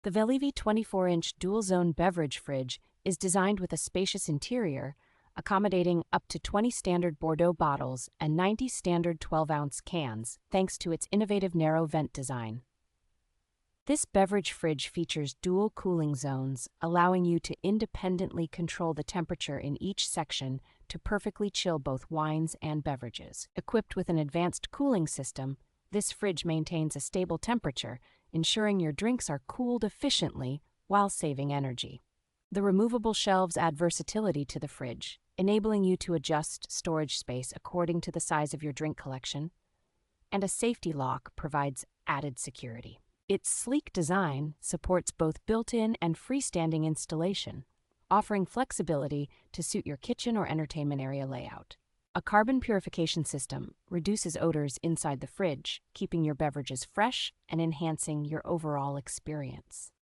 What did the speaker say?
The Velivi 24-inch Dual Zone Beverage Fridge is designed with a spacious interior, accommodating up to 20 standard Bordeaux bottles and 90 standard 12-ounce cans, thanks to its innovative narrow vent design. This beverage fridge features dual cooling zones, allowing you to independently control the temperature in each section to perfectly chill both wines and beverages. Equipped with an advanced cooling system, this fridge maintains a stable temperature, ensuring your drinks are cooled efficiently while saving energy. The removable shelves add versatility to the fridge, enabling you to adjust storage space according to the size of your drink collection, and a safety lock provides added security. Its sleek design supports both built-in and freestanding installation, offering flexibility to suit your kitchen or entertainment area layout. A carbon purification system reduces odors inside the fridge, keeping your beverages fresh and enhancing your overall experience.